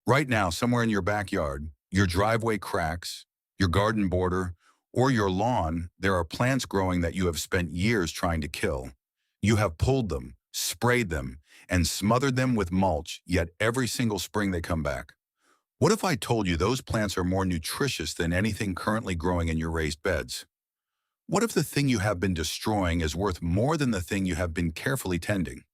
Right now, somewhere in your backyard, your driveway cracks, your garden border, or your lawn, there are plants growing that you have spent years trying to kill. You have pulled them, sprayed them, and smothered them with mulch, yet every single spring they come back. What if I told you those plants are more nutritious than anything currently growing in your raised beds? What if the thing you have been destroying is worth more than the thing you have been carefully tending?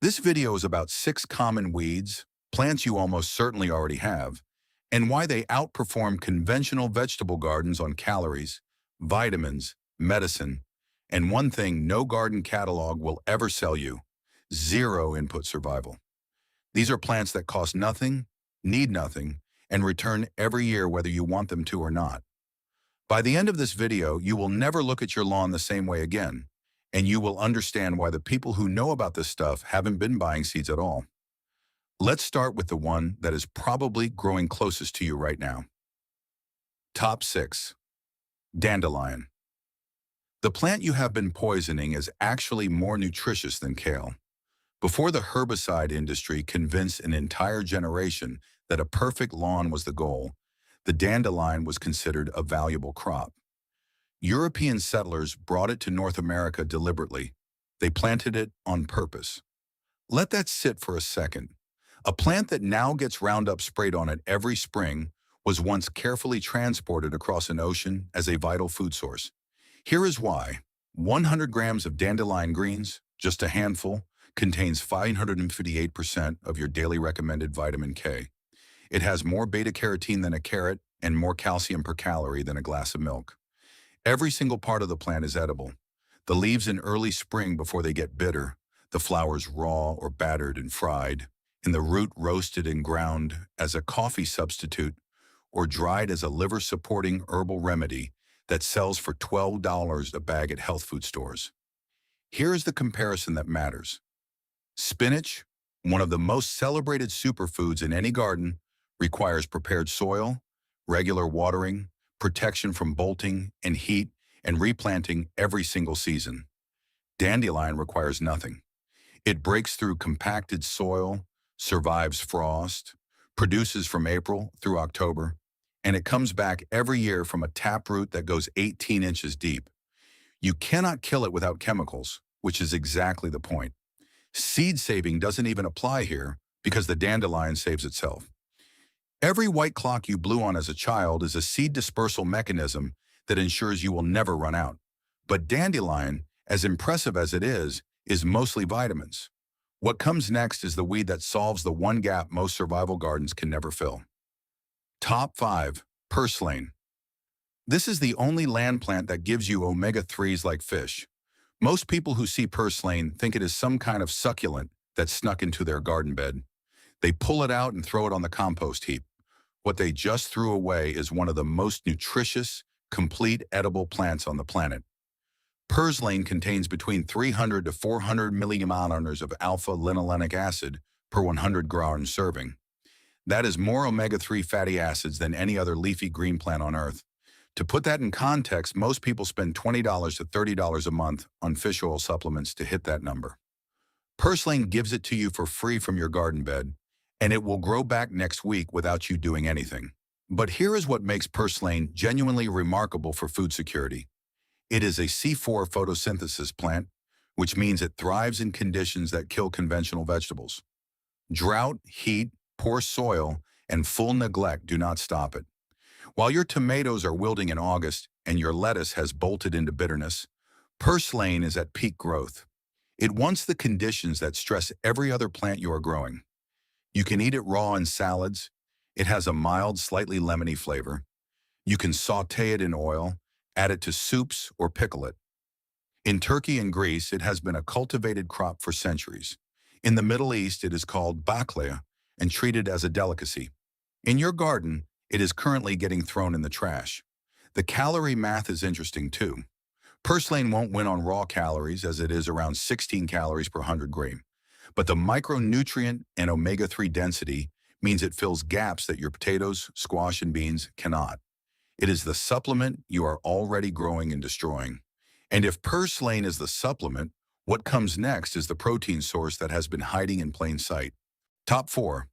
This video is about 6 common weeds, plants you almost certainly already have, and why they outperform conventional vegetable gardens on calories, vitamins, medicine, and one thing no garden catalog will ever sell you: zero input survival. These are plants that cost nothing, need nothing, and return every year whether you want them to or not. By the end of this video, you will never look at your lawn the same way again, and you will understand why the people who know about this stuff haven't been buying seeds at all. Let's start with the one that is probably growing closest to you right now. Top 6. Dandelion. The plant you have been poisoning is actually more nutritious than kale. Before the herbicide industry convinced an entire generation that a perfect lawn was the goal, the dandelion was considered a valuable crop. European settlers brought it to North America deliberately. They planted it on purpose. Let that sit for a second. A plant that now gets Roundup sprayed on it every spring was once carefully transported across an ocean as a vital food source. Here is why. 100 grams of dandelion greens, just a handful, contains 558% of your daily recommended vitamin K. It has more beta-carotene than a carrot and more calcium per calorie than a glass of milk. Every single part of the plant is edible. The leaves in early spring before they get bitter, the flowers raw or battered and fried, and the root roasted and ground as a coffee substitute or dried as a liver-supporting herbal remedy that sells for $12 a bag at health food stores. Here is the comparison that matters. Spinach, one of the most celebrated superfoods in any garden, requires prepared soil, regular watering, protection from bolting and heat, and replanting every single season. Dandelion requires nothing. It breaks through compacted soil, survives frost, produces from April through October, and it comes back every year from a taproot that goes 18 inches deep. You cannot kill it without chemicals, which is exactly the point. Seed saving doesn't even apply here because the dandelion saves itself. Every white clock you blew on as a child is a seed dispersal mechanism that ensures you will never run out. But dandelion, as impressive as it is mostly vitamins. What comes next is the weed that solves the one gap most survival gardens can never fill. Top 5. Purslane. This is the only land plant that gives you omega-3s like fish. Most people who see purslane think it is some kind of succulent that snuck into their garden bed. They pull it out and throw it on the compost heap. What they just threw away is one of the most nutritious, complete edible plants on the planet. Purslane contains between 300 to 400 millimonometers of alpha-linolenic acid per 100-gram serving. That is more omega-3 fatty acids than any other leafy green plant on Earth. To put that in context, most people spend $20 to $30 a month on fish oil supplements to hit that number. Purslane gives it to you for free from your garden bed, and it will grow back next week without you doing anything. But here is what makes purslane genuinely remarkable for food security. It is a C4 photosynthesis plant, which means it thrives in conditions that kill conventional vegetables. Drought, heat, poor soil, and full neglect do not stop it. While your tomatoes are wilting in August and your lettuce has bolted into bitterness, purslane is at peak growth. It wants the conditions that stress every other plant you are growing. You can eat it raw in salads. It has a mild, slightly lemony flavor. You can saute it in oil, add it to soups, or pickle it. In Turkey and Greece, it has been a cultivated crop for centuries. In the Middle East, it is called baklava and treated as a delicacy. In your garden, it is currently getting thrown in the trash. The calorie math is interesting too. Purslane won't win on raw calories as it is around 16 calories per 100 gram. But the micronutrient and omega-3 density means it fills gaps that your potatoes, squash, and beans cannot. It is the supplement you are already growing and destroying. And if purslane is the supplement, what comes next is the protein source that has been hiding in plain sight. Top 4.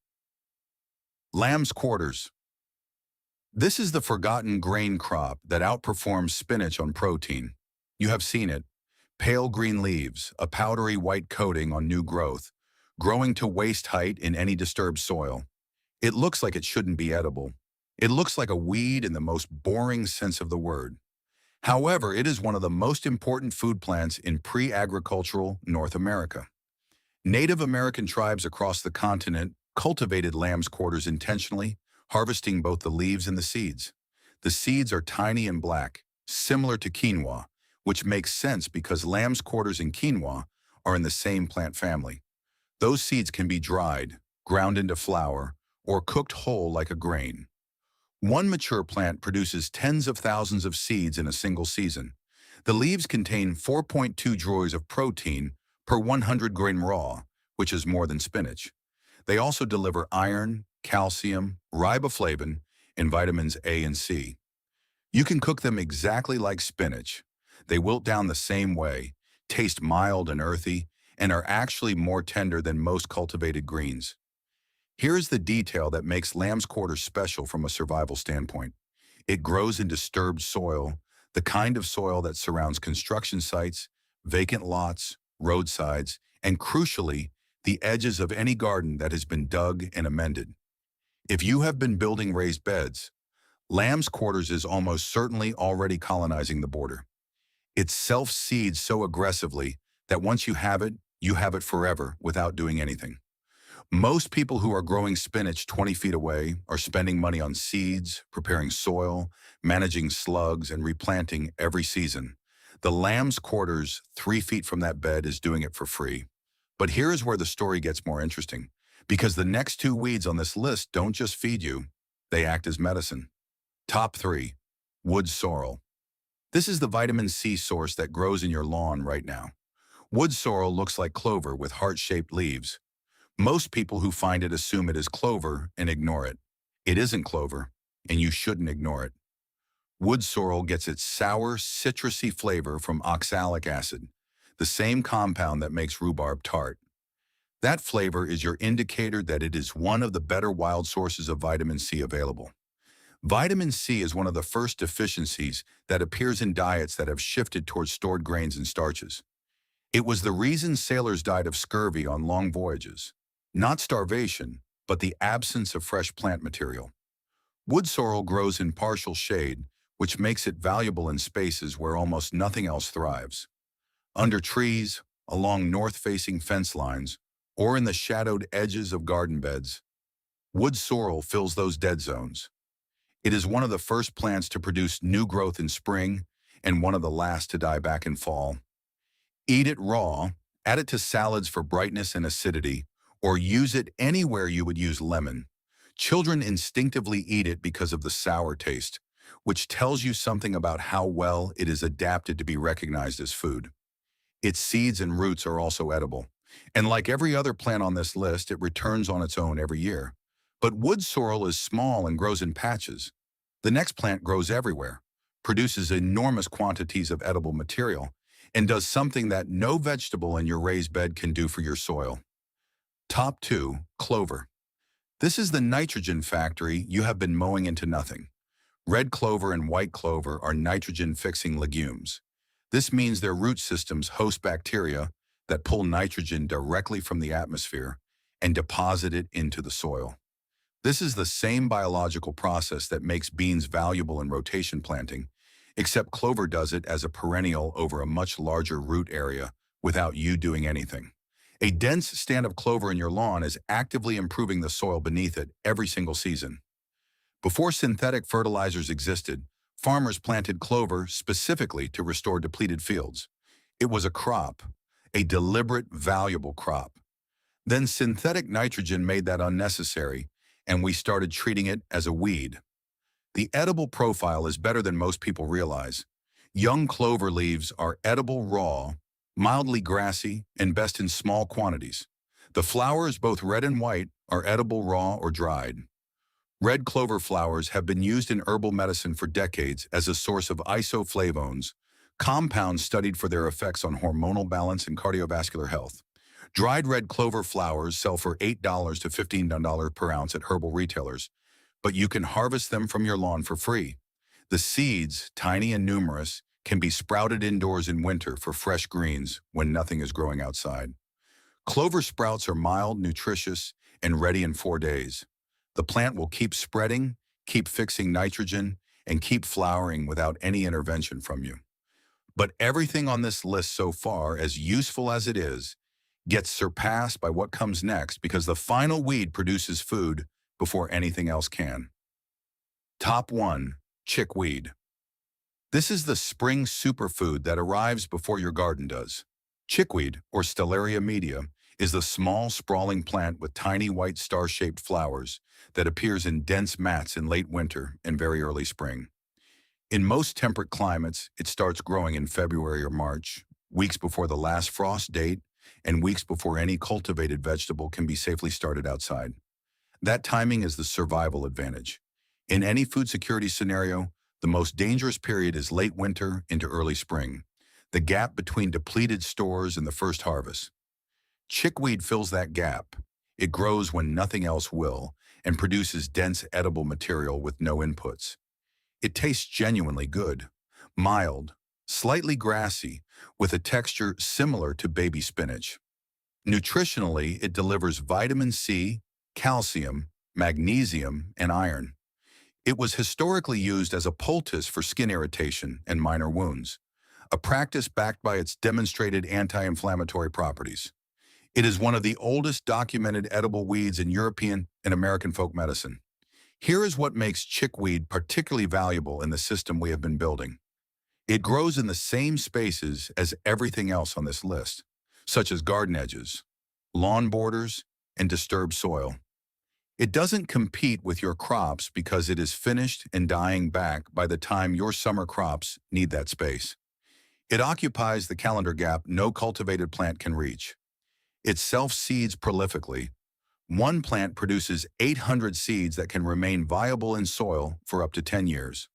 Lamb's quarters. This is the forgotten grain crop that outperforms spinach on protein. You have seen it. Pale green leaves, a powdery white coating on new growth, growing to waist height in any disturbed soil. It looks like it shouldn't be edible. It looks like a weed in the most boring sense of the word. However, it is one of the most important food plants in pre-agricultural North America. Native American tribes across the continent cultivated lamb's quarters intentionally, harvesting both the leaves and the seeds. The seeds are tiny and black, similar to quinoa, which makes sense because lamb's quarters and quinoa are in the same plant family. Those seeds can be dried, ground into flour, or cooked whole like a grain. One mature plant produces tens of thousands of seeds in a single season. The leaves contain 4.2 joules of protein per 100 grain raw, which is more than spinach. They also deliver iron, calcium, riboflavin, and vitamins A and C. You can cook them exactly like spinach. They wilt down the same way, taste mild and earthy, and are actually more tender than most cultivated greens. Here's the detail that makes lamb's quarters special from a survival standpoint. It grows in disturbed soil, the kind of soil that surrounds construction sites, vacant lots, roadsides, and crucially, the edges of any garden that has been dug and amended. If you have been building raised beds, lamb's quarters is almost certainly already colonizing the border. It self-seeds so aggressively that once you have it forever without doing anything. Most people who are growing spinach 20 feet away are spending money on seeds, preparing soil, managing slugs, and replanting every season. The lamb's quarters 3 feet from that bed is doing it for free. But here is where the story gets more interesting, because the next two weeds on this list don't just feed you, they act as medicine. Top 3. Wood sorrel. This is the vitamin C source that grows in your lawn right now. Wood sorrel looks like clover with heart-shaped leaves. Most people who find it assume it is clover and ignore it. It isn't clover, and you shouldn't ignore it. Wood sorrel gets its sour, citrusy flavor from oxalic acid, the same compound that makes rhubarb tart. That flavor is your indicator that it is one of the better wild sources of vitamin C available. Vitamin C is one of the first deficiencies that appears in diets that have shifted towards stored grains and starches. It was the reason sailors died of scurvy on long voyages. Not starvation, but the absence of fresh plant material. Wood sorrel grows in partial shade, which makes it valuable in spaces where almost nothing else thrives. Under trees, along north-facing fence lines, or in the shadowed edges of garden beds, wood sorrel fills those dead zones. It is one of the first plants to produce new growth in spring and one of the last to die back in fall. Eat it raw, add it to salads for brightness and acidity, or use it anywhere you would use lemon. Children instinctively eat it because of the sour taste, which tells you something about how well it is adapted to be recognized as food. Its seeds and roots are also edible, and like every other plant on this list, it returns on its own every year. But wood sorrel is small and grows in patches. The next plant grows everywhere, produces enormous quantities of edible material, and does something that no vegetable in your raised bed can do for your soil. Top 2. Clover. This is the nitrogen factory you have been mowing into nothing. Red clover and white clover are nitrogen-fixing legumes. This means their root systems host bacteria that pull nitrogen directly from the atmosphere and deposit it into the soil. This is the same biological process that makes beans valuable in rotation planting, except clover does it as a perennial over a much larger root area without you doing anything. A dense stand of clover in your lawn is actively improving the soil beneath it every single season. Before synthetic fertilizers existed, farmers planted clover specifically to restore depleted fields. It was a crop, a deliberate, valuable crop. Then synthetic nitrogen made that unnecessary, and we started treating it as a weed. The edible profile is better than most people realize. Young clover leaves are edible raw, mildly grassy, and best in small quantities. The flowers, both red and white, are edible raw or dried. Red clover flowers have been used in herbal medicine for decades as a source of isoflavones, compounds studied for their effects on hormonal balance and cardiovascular health. Dried red clover flowers sell for $8 to $15 per ounce at herbal retailers, but you can harvest them from your lawn for free. The seeds, tiny and numerous, can be sprouted indoors in winter for fresh greens when nothing is growing outside. Clover sprouts are mild, nutritious, and ready in 4 days. The plant will keep spreading, keep fixing nitrogen, and keep flowering without any intervention from you. But everything on this list so far, as useful as it is, gets surpassed by what comes next because the final weed produces food before anything else can. Top 1. Chickweed. This is the spring superfood that arrives before your garden does. Chickweed, or Stellaria media, is the small, sprawling plant with tiny white star-shaped flowers that appears in dense mats in late winter and very early spring. In most temperate climates, it starts growing in February or March, weeks before the last frost date and weeks before any cultivated vegetable can be safely started outside. That timing is the survival advantage. In any food security scenario, the most dangerous period is late winter into early spring, the gap between depleted stores and the first harvest. Chickweed fills that gap. It grows when nothing else will and produces dense edible material with no inputs. It tastes genuinely good, mild, slightly grassy, with a texture similar to baby spinach. Nutritionally, it delivers vitamin C, calcium, magnesium, and iron. It was historically used as a poultice for skin irritation and minor wounds, a practice backed by its demonstrated anti-inflammatory properties. It is one of the oldest documented edible weeds in European and American folk medicine. Here is what makes chickweed particularly valuable in the system we have been building. It grows in the same spaces as everything else on this list, such as garden edges, lawn borders, and disturbed soil. It doesn't compete with your crops because it is finished and dying back by the time your summer crops need that space. It occupies the calendar gap no cultivated plant can reach. It self-seeds prolifically. One plant produces 800 seeds that can remain viable in soil for up to 10 years.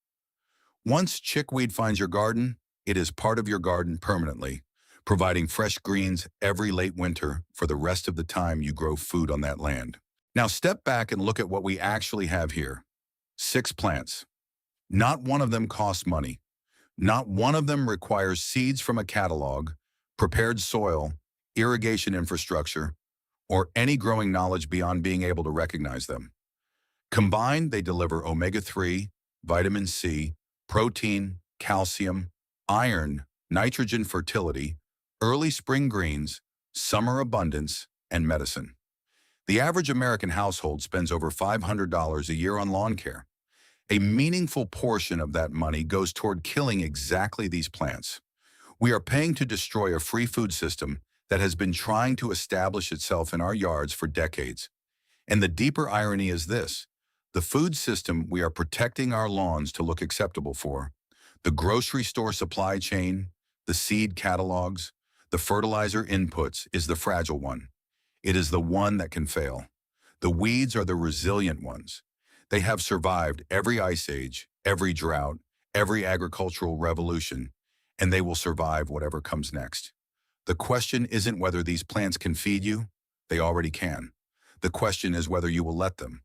Once chickweed finds your garden, it is part of your garden permanently, providing fresh greens every late winter for the rest of the time you grow food on that land. Now step back and look at what we actually have here. 6 plants. Not one of them costs money. Not one of them requires seeds from a catalog, prepared soil, irrigation infrastructure, or any growing knowledge beyond being able to recognize them. Combined, they deliver omega-3, vitamin C, protein, calcium, iron, nitrogen fertility, early spring greens, summer abundance, and medicine. The average American household spends over $500 a year on lawn care. A meaningful portion of that money goes toward killing exactly these plants. We are paying to destroy a free food system that has been trying to establish itself in our yards for decades. And the deeper irony is this: the food system we are protecting our lawns to look acceptable for, the grocery store supply chain, the seed catalogs, the fertilizer inputs, is the fragile one. It is the one that can fail. The weeds are the resilient ones. They have survived every ice age, every drought, every agricultural revolution, and they will survive whatever comes next. The question isn't whether these plants can feed you. They already can. The question is whether you will let them.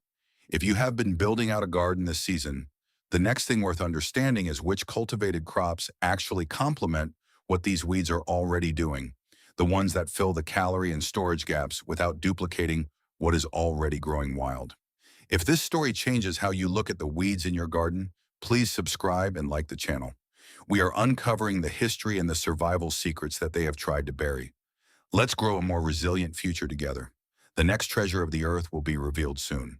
If you have been building out a garden this season, the next thing worth understanding is which cultivated crops actually complement what these weeds are already doing, the ones that fill the calorie and storage gaps without duplicating what is already growing wild. If this story changes how you look at the weeds in your garden, please subscribe and like the channel. We are uncovering the history and the survival secrets that they have tried to bury. Let's grow a more resilient future together. The next treasure of the earth will be revealed soon.